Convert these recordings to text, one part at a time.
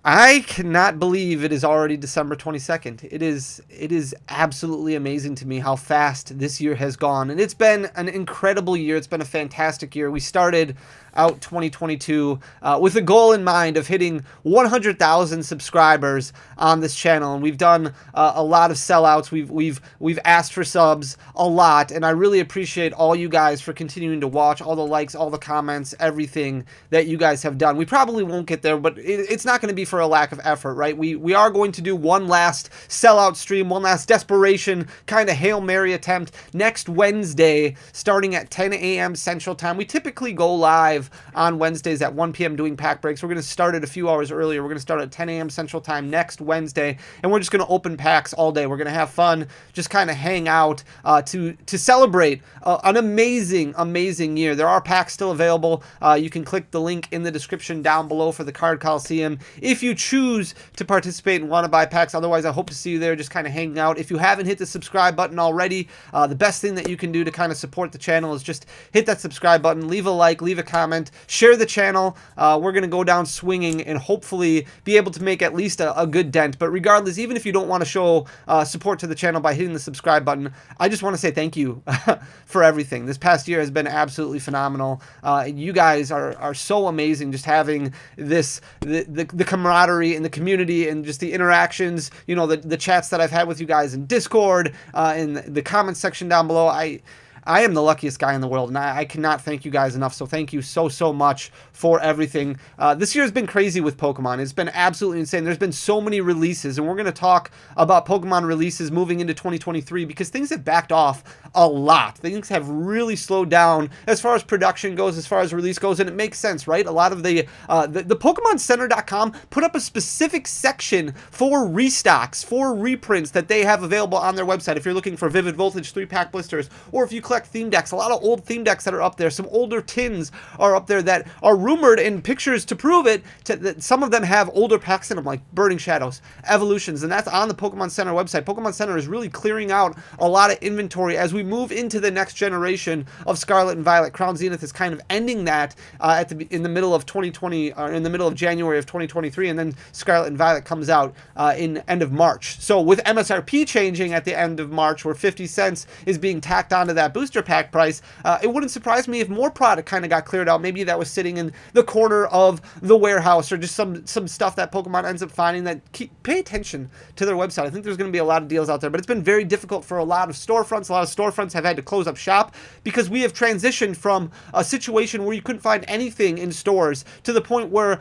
I cannot believe it is already December 22nd. It is absolutely amazing to me how fast this year has gone. And it's been an incredible year. It's been a fantastic year. We started out 2022 with a goal in mind of hitting 100,000 subscribers on this channel, and we've done a lot of sellouts. We've asked for subs a lot, and I really appreciate all you guys for continuing to watch, all the likes, all the comments, everything that you guys have done. We probably won't get there, but it's not going to be for a lack of effort, right? We are going to do one last sellout stream, one last desperation kind of Hail Mary attempt next Wednesday, starting at 10 a.m. Central Time. We typically go live on Wednesdays at 1 p.m. doing pack breaks. We're going to start it a few hours earlier. We're going to start at 10 a.m. Central Time next Wednesday, and we're just going to open packs all day. We're going to have fun, just kind of hang out to celebrate an amazing year. There are packs still available. You can click the link in the description down below for the Card Coliseum if you choose to participate and want to buy packs. Otherwise, I hope to see you there just kind of hanging out. If you haven't hit the subscribe button already, the best thing that you can do to kind of support the channel is just hit that subscribe button, leave a like, leave a comment, share the channel. We're going to go down swinging and hopefully be able to make at least a good dent. But regardless, even if you don't want to show support to the channel by hitting the subscribe button, I just want to say thank you for everything. This past year has been absolutely phenomenal. You guys are so amazing, just having the camaraderie and the community and just the interactions, you know, the chats that I've had with you guys in Discord, in the comments section down below. I am the luckiest guy in the world, and I cannot thank you guys enough, so thank you so much for everything. This year has been crazy with Pokemon. It's been absolutely insane. There's been so many releases, and we're going to talk about Pokemon releases moving into 2023 because things have backed off a lot. Things have really slowed down as far as production goes, as far as release goes, and it makes sense, right? A lot of the PokemonCenter.com put up a specific section for restocks, for reprints that they have available on their website. If you're looking for Vivid Voltage 3-pack blisters, or if you collect theme decks, a lot of old theme decks that are up there. Some older tins are up there that are rumored in pictures to prove it, that some of them have older packs in them, like Burning Shadows, Evolutions, and that's on the Pokemon Center website. Pokemon Center is really clearing out a lot of inventory as we move into the next generation of Scarlet and Violet. Crown Zenith is kind of ending that in the middle of 2020, or in the middle of January of 2023, and then Scarlet and Violet comes out in end of March. So with MSRP changing at the end of March, where 50 cents is being tacked onto that booster pack price, it wouldn't surprise me if more product kind of got cleared out. Maybe that was sitting in the corner of the warehouse, or just some stuff that Pokemon ends up finding. That pay attention to their website. I think there's going to be a lot of deals out there, but it's been very difficult for a lot of storefronts. A lot of storefronts have had to close up shop because we have transitioned from a situation where you couldn't find anything in stores to the point where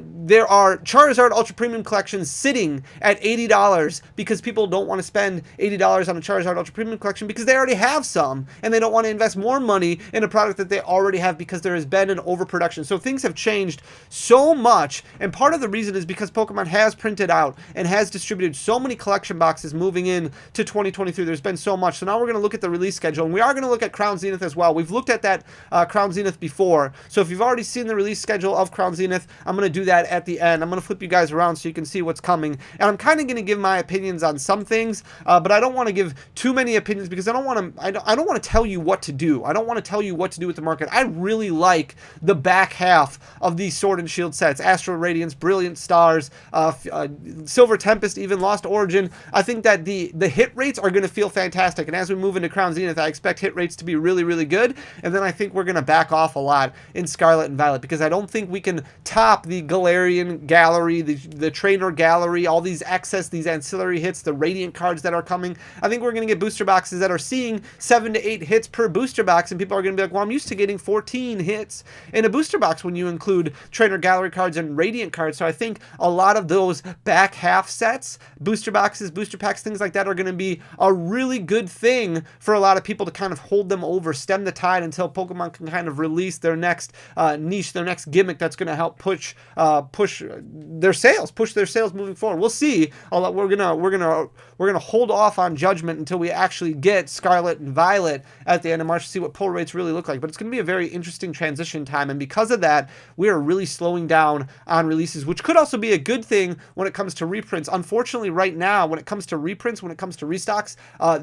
there are Charizard Ultra Premium collections sitting at $80 because people don't want to spend $80 on a Charizard Ultra Premium collection because they already have some, and they don't want to invest more money in a product that they already have because there has been an overproduction. So things have changed so much, and part of the reason is because Pokemon has printed out and has distributed so many collection boxes moving in to 2023. There's been so much. So now we're going to look at the release schedule, and we are going to look at Crown Zenith as well. We've looked at that Crown Zenith before, so if you've already seen the release schedule of Crown Zenith, I'm going to do that at the end. I'm going to flip you guys around so you can see what's coming, and I'm kind of going to give my opinions on some things, but I don't want to give too many opinions because I don't want to tell you what to do. I don't want to tell you what to do with the market. I really like the back half of these Sword and Shield sets. Astral Radiance, Brilliant Stars, Silver Tempest, even Lost Origin. I think that the hit rates are going to feel fantastic, and as we move into Crown Zenith, I expect hit rates to be really good, and then I think we're going to back off a lot in Scarlet and Violet because I don't think we can top the Galarian Gallery, the Trainer Gallery, all these excess, these ancillary hits, the Radiant cards that are coming. I think we're going to get booster boxes that are seeing 7 to 8 hits per booster box, and people are going to be like, well, I'm used to getting 14 hits in a booster box when you include Trainer Gallery cards and Radiant cards. So I think a lot of those back half sets, booster boxes, booster packs, things like that are going to be a really good thing for a lot of people to kind of hold them over, stem the tide until Pokemon can kind of release their next niche, their next gimmick that's going to help push their sales moving forward. We'll see. We're gonna hold off on judgment until we actually get Scarlet and Violet at the end of March to see what pull rates really look like. But it's going to be a very interesting transition time, and because of that, we are really slowing down on releases, which could also be a good thing when it comes to reprints. Unfortunately, right now, when it comes to reprints, when it comes to restocks,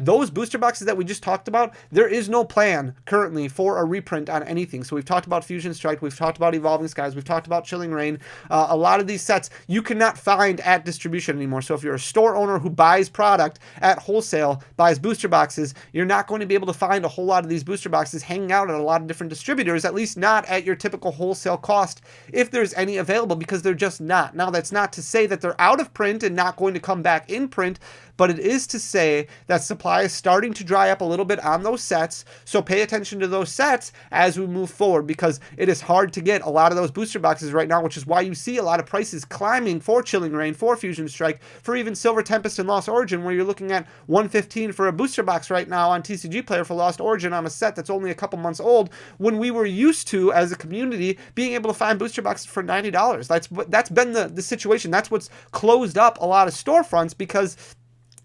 those booster boxes that we just talked about, there is no plan currently for a reprint on anything. So we've talked about Fusion Strike, we've talked about Evolving Skies, we've talked about Chilling Reign. A lot of these sets you cannot find at distribution anymore. So if you're a store owner who buys product at wholesale, buys booster boxes, you're not going to be able to find a whole lot of these booster boxes hanging out at a lot of different distributors, at least not at your typical wholesale cost, if there's any available, because they're just not. Now, that's not to say that they're out of print and not going to come back in print, but it is to say that supply is starting to dry up a little bit on those sets. So pay attention to those sets as we move forward, because it is hard to get a lot of those booster boxes right now, which is why you see a lot of prices climbing for Chilling Reign, for Fusion Strike, for even Silver Tempest and Lost Origin, where you're looking at $115 for a booster box right now on TCG Player for Lost Origin on a set that's only a couple months old, when we were used to, as a community, being able to find booster boxes for $90. That's been the situation. That's what's closed up a lot of storefronts, because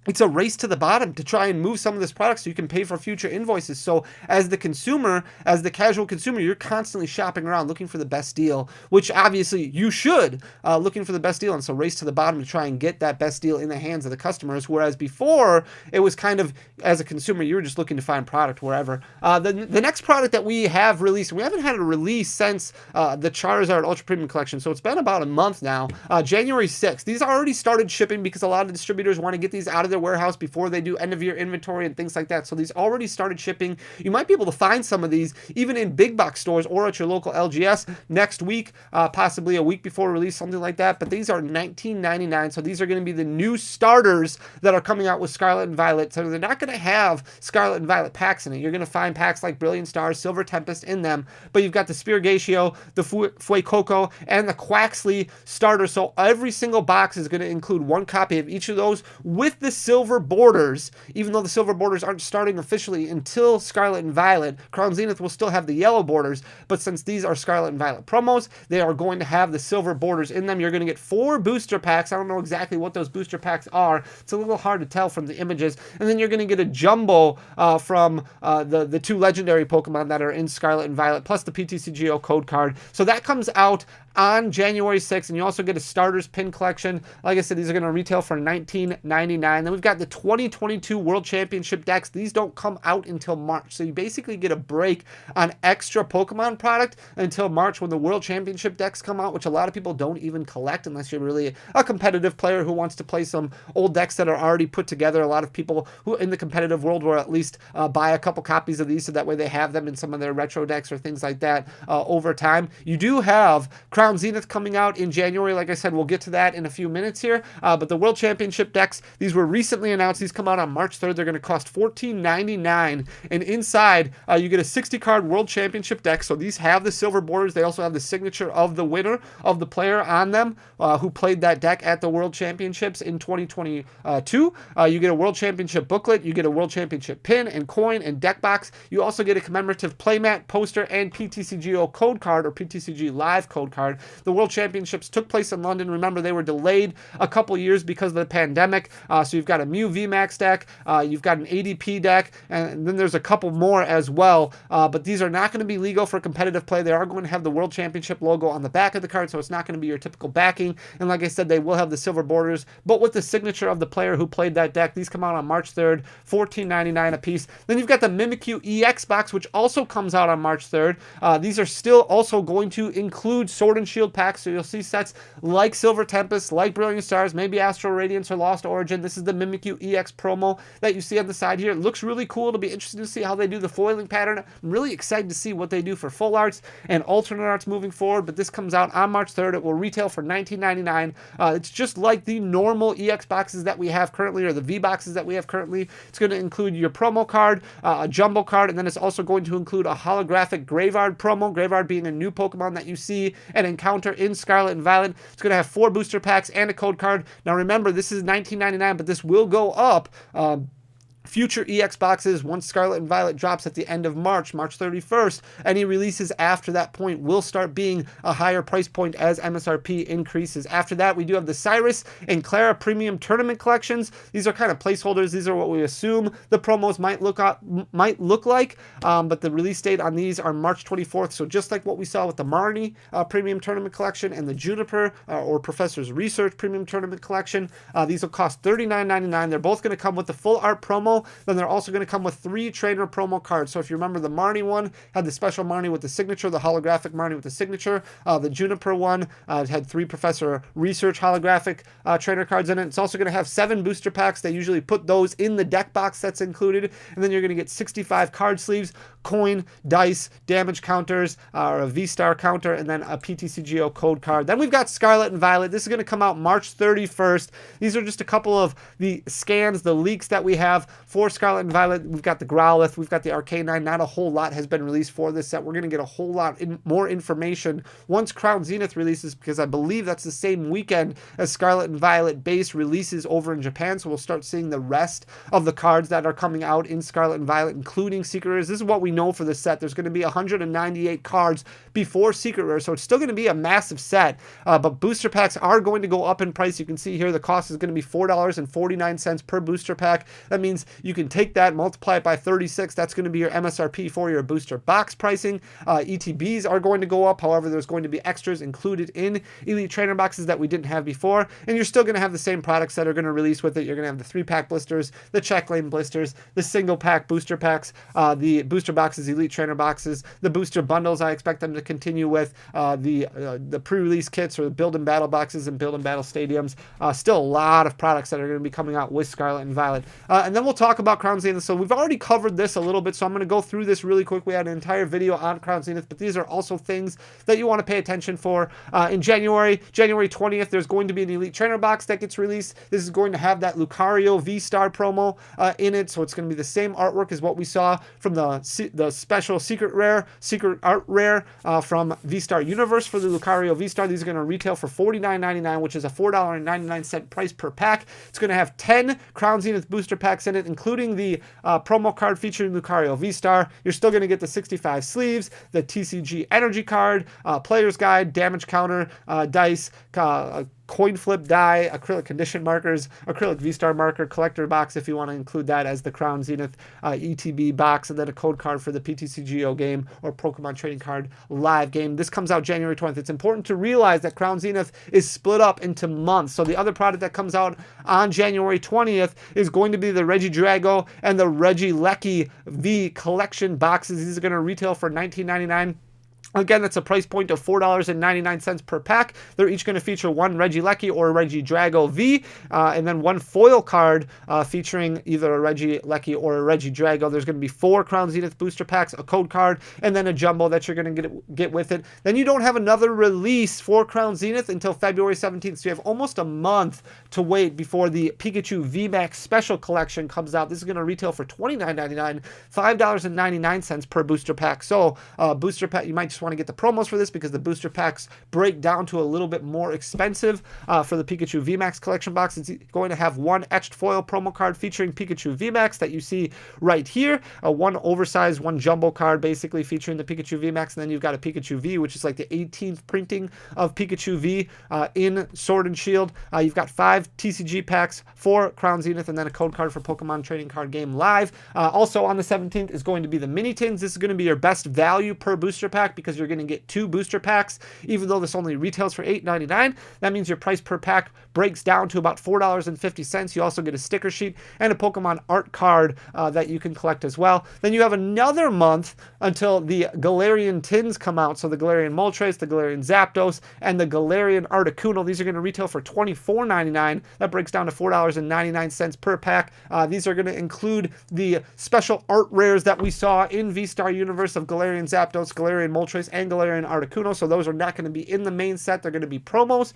it's a race to the bottom to try and move some of this product so you can pay for future invoices. So as the consumer, as the casual consumer, you're constantly shopping around looking for the best deal, which obviously you should, looking for the best deal. And so race to the bottom to try and get that best deal in the hands of the customers. Whereas before, it was kind of, as a consumer, you were just looking to find product wherever. The next product that we have released, we haven't had a release since the Charizard Ultra Premium Collection. So it's been about a month now, January 6th. These already started shipping because a lot of distributors want to get these out of their warehouse before they do end of year inventory and things like that. So these already started shipping. You might be able to find some of these even in big box stores or at your local LGS next week, possibly a week before release, something like that. But these are $19.99. So these are going to be the new starters that are coming out with Scarlet and Violet. So they're not going to have Scarlet and Violet packs in it. You're going to find packs like Brilliant Stars, Silver Tempest in them, but you've got the Spirigatio, the Fuecoco, and the Quaxley starter. So every single box is going to include one copy of each of those with the silver borders, even though the silver borders aren't starting officially until Scarlet and Violet. Crown Zenith will still have the yellow borders, but since these are Scarlet and Violet promos, they are going to have the silver borders in them. You're going to get 4 booster packs. I don't know exactly what those booster packs are. It's a little hard to tell from the images. And then you're going to get a jumbo from the 2 legendary Pokemon that are in Scarlet and Violet, plus the PTCGO code card. So that comes out on January 6th, and you also get a starters pin collection. Like I said, these are going to retail for $19.99. Then we've got the 2022 World Championship decks. These don't come out until March, so you basically get a break on extra Pokemon product until March when the World Championship decks come out, which a lot of people don't even collect unless you're really a competitive player who wants to play some old decks that are already put together. A lot of people who in the competitive world will at least buy a couple copies of these so that way they have them in some of their retro decks or things like that over time. You do have Crown Zenith coming out in January. Like I said, we'll get to that in a few minutes here. But the World Championship decks, these were recently announced. These come out on March 3rd. They're going to cost $14.99. And inside, you get a 60-card World Championship deck. So these have the silver borders. They also have the signature of the winner, of the player on them, who played that deck at the World Championships in 2022. You get a World Championship booklet. You get a World Championship pin and coin and deck box. You also get a commemorative playmat, poster, and PTCGO code card or PTCG Live code card. The World Championships took place in London. Remember, they were delayed a couple years because of the pandemic. So you've got a Mew VMAX deck, you've got an ADP deck, and then there's a couple more as well. But these are not going to be legal for competitive play. They are going to have the World Championship logo on the back of the card, so it's not going to be your typical backing. And like I said, they will have the silver borders, but with the signature of the player who played that deck. These come out on March 3rd, $14.99 a piece. Then you've got the Mimikyu EX box, which also comes out on March 3rd. These are still also going to include Sword and Shield packs, so you'll see sets like Silver Tempest, like Brilliant Stars, maybe Astral Radiance or Lost Origin. This is the Mimikyu EX promo that you see on the side here. It looks really cool. It'll be interesting to see how they do the foiling pattern. I'm really excited to see what they do for full arts and alternate arts moving forward, but this comes out on March 3rd. It will retail for $19.99. It's just like the normal EX boxes that we have currently, or the V boxes that we have currently. It's going to include your promo card, a jumbo card, and then it's also going to include a holographic Graveyard promo, Graveyard being a new Pokemon that you see and encounter in Scarlet and Violet. It's going to have 4 booster packs and a code card. Now remember, this is $19.99, but this will go up future EX boxes, once Scarlet and Violet drops at the end of March, March 31st, any releases after that point will start being a higher price point as MSRP increases. After that, we do have the Cyrus and Klara premium tournament collections. These are kind of placeholders. These are what we assume the promos might look like, but the release date on these are March 24th. So just like what we saw with the Marnie premium tournament collection and the Juniper or Professor's Research premium tournament collection, these will cost $39.99. They're both going to come with the full art promo. Then they're also going to come with 3 trainer promo cards. So if you remember, the Marnie one had the special Marnie with the signature, the holographic Marnie with the signature. The Juniper one had 3 Professor Research holographic trainer cards in it. It's also going to have 7 booster packs. They usually put those in the deck box that's included. And then you're going to get 65 card sleeves, coin, dice, damage counters, or a V-Star counter, and then a PTCGO code card. Then we've got Scarlet and Violet. This is going to come out March 31st. These are just a couple of the scans, the leaks that we have for Scarlet and Violet. We've got the Growlithe, we've got the Arcanine. Not a whole lot has been released for this set. We're going to get a whole lot more information once Crown Zenith releases, because I believe that's the same weekend as Scarlet and Violet base releases over in Japan. So we'll start seeing the rest of the cards that are coming out in Scarlet and Violet, including Secret Rares. This is what we know for this set. There's going to be 198 cards before Secret Rare, so it's still going to be a massive set, but booster packs are going to go up in price. You can see here the cost is going to be $4.49 per booster pack. That means you can take that, multiply it by 36. That's going to be your MSRP for your booster box pricing. ETBs are going to go up. However, there's going to be extras included in Elite Trainer boxes that we didn't have before, and you're still going to have the same products that are going to release with it. You're going to have the 3-pack blisters, the check lane blisters, the single pack booster packs, the booster boxes, Elite Trainer boxes, the booster bundles. I expect them to continue with the pre-release kits or the build and battle boxes and build and battle stadiums. Still a lot of products that are going to be coming out with Scarlet and Violet. And then we'll talk about Crown Zenith. So we've already covered this a little bit, so I'm going to go through this really quick. We had an entire video on Crown Zenith, but these are also things that you want to pay attention for. In January 20th, there's going to be an Elite Trainer box that gets released. This is going to have that Lucario V-Star promo in it, so it's going to be the same artwork as what we saw from the special secret art rare from V-Star Universe for the Lucario V-Star. These are going to retail for $49.99, which is a $4.99 price per pack. It's going to have 10 Crown Zenith booster packs in it, including the promo card featuring Lucario V-Star. You're still going to get the 65 sleeves, the TCG energy card, player's guide, damage counter, dice, coin flip die, acrylic condition markers, acrylic V-Star marker, collector box if you want to include that as the Crown Zenith ETB box, and then a code card for the PTCGO game or Pokemon Trading Card live game. This comes out January 20th. It's important to realize that Crown Zenith is split up into months. So the other product that comes out on January 20th is going to be the Regidrago and the Regieleki V collection boxes. These are going to retail for $19.99. Again, that's a price point of $4.99 per pack. They're each going to feature one Regieleki or a Regidrago V, and then one foil card featuring either a Regieleki or a Regidrago. There's going to be 4 Crown Zenith booster packs, a code card, and then a jumbo that you're going to get with it. Then you don't have another release for Crown Zenith until February 17th, so you have almost a month to wait before the Pikachu VMAX Special Collection comes out. This is going to retail for $29.99, $5.99 per booster pack. So booster pack, you might just want to get the promos for this because the booster packs break down to a little bit more expensive. For the Pikachu VMAX collection box, it's going to have one etched foil promo card featuring Pikachu VMAX that you see right here, one oversized, one jumbo card basically featuring the Pikachu VMAX, and then you've got a Pikachu V, which is like the 18th printing of Pikachu V in Sword and Shield. You've got 5 TCG packs for Crown Zenith, and then a code card for Pokemon Trading Card Game Live. Also on the 17th is going to be the Mini Tins. This is going to be your best value per booster pack because you're going to get 2 booster packs, even though this only retails for $8.99. That means your price per pack breaks down to about $4.50. You also get a sticker sheet and a Pokemon art card that you can collect as well. Then you have another month until the Galarian Tins come out. So the Galarian Moltres, the Galarian Zapdos, and the Galarian Articuno. These are going to retail for $24.99. That breaks down to $4.99 per pack. These are going to include the special art rares that we saw in V-Star Universe of Galarian Zapdos, Galarian Moltres, Cyrus, Angular, and Articuno. So those are not going to be in the main set. They're going to be promos.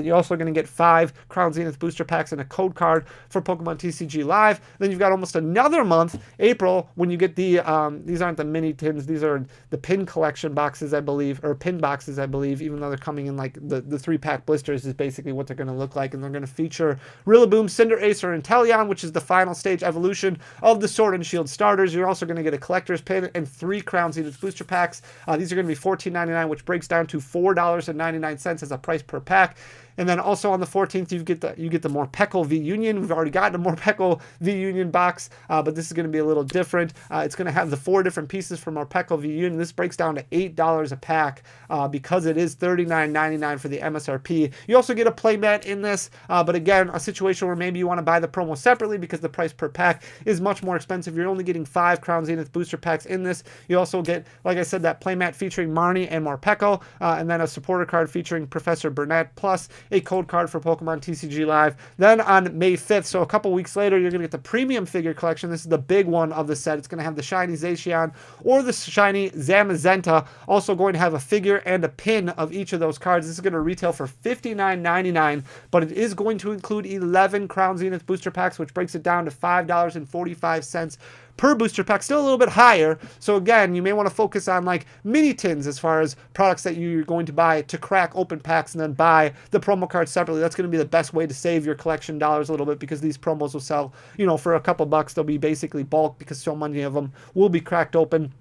You're also going to get 5 Crown Zenith booster packs and a code card for Pokemon TCG Live. Then you've got almost another month, April, when you get the, these aren't the mini tins, these are the pin collection boxes, I believe, or pin boxes, I believe, even though they're coming in like the 3-pack blisters is basically what they're going to look like. And they're going to feature Rillaboom, Cinderace, or Inteleon, which is the final stage evolution of the Sword and Shield starters. You're also going to get a collector's pin and 3 Crown Zenith booster packs. These are going to be $14.99, which breaks down to $4.99 as a price per pack. And then also on the 14th, you get the Morpeko V Union. We've already gotten a Morpeko V Union box, but this is going to be a little different. It's going to have the 4 different pieces from Morpeko V Union. This breaks down to $8 a pack because it is $39.99 for the MSRP. You also get a playmat in this, but again, a situation where maybe you want to buy the promo separately because the price per pack is much more expensive. You're only getting 5 Crown Zenith booster packs in this. You also get, like I said, that playmat featuring Marnie and Morpeko, and then a supporter card featuring Professor Burnett, plus a code card for Pokemon TCG Live. Then on May 5th, so a couple weeks later, you're going to get the premium figure collection. This is the big one of the set. It's going to have the shiny Zacian or the shiny Zamazenta. Also going to have a figure and a pin of each of those cards. This is going to retail for $59.99, but it is going to include 11 Crown Zenith booster packs, which breaks it down to $5.45 per booster pack, still a little bit higher. So again, you may want to focus on like mini tins as far as products that you're going to buy to crack open packs and then buy the promo cards separately. That's going to be the best way to save your collection dollars a little bit, because these promos will sell, you know, for a couple bucks. They'll be basically bulk because so many of them will be cracked open.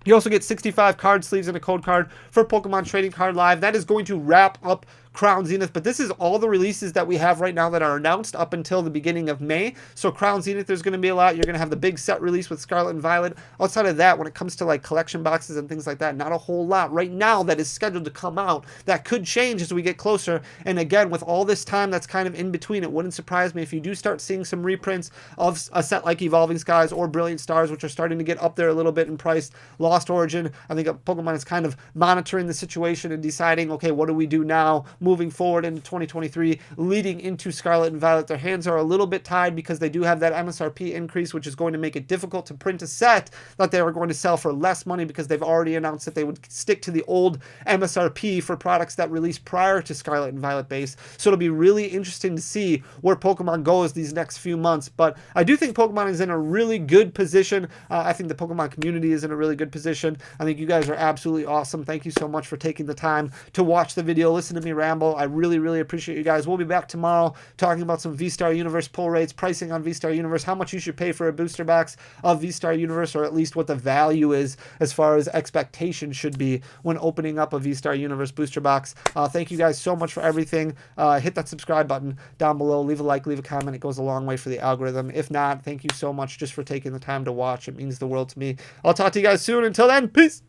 You also get 65 card sleeves and a code card for Pokemon Trading Card Live. That is going to wrap up Crown Zenith, but this is all the releases that we have right now that are announced up until the beginning of May. So Crown Zenith, there's going to be a lot. You're going to have the big set release with Scarlet and Violet. Outside of that, when it comes to like collection boxes and things like that, not a whole lot right now that is scheduled to come out. That could change as we get closer. And again, with all this time that's kind of in between, it wouldn't surprise me if you do start seeing some reprints of a set like Evolving Skies or Brilliant Stars, which are starting to get up there a little bit in price. Lost Origin, I think Pokemon is kind of monitoring the situation and deciding, okay, what do we do now moving forward into 2023, leading into Scarlet and Violet. Their hands are a little bit tied because they do have that MSRP increase, which is going to make it difficult to print a set that they are going to sell for less money, because they've already announced that they would stick to the old MSRP for products that released prior to Scarlet and Violet base. So it'll be really interesting to see where Pokemon goes these next few months. But I do think Pokemon is in a really good position. I think the Pokemon community is in a really good position. I think you guys are absolutely awesome. Thank you so much for taking the time to watch the video, listen to me ramble. I really appreciate you guys. We'll be back tomorrow talking about some V-Star Universe pull rates, pricing on V-Star Universe, how much you should pay for a booster box of V-Star Universe, or at least what the value is as far as expectation should be when opening up a V-Star Universe booster box. Thank you guys so much for everything. Hit that subscribe button down below. Leave a like, leave a comment. It goes a long way for the algorithm. If not, thank you so much just for taking the time to watch. It means the world to me. I'll talk to you guys soon. Until then, peace.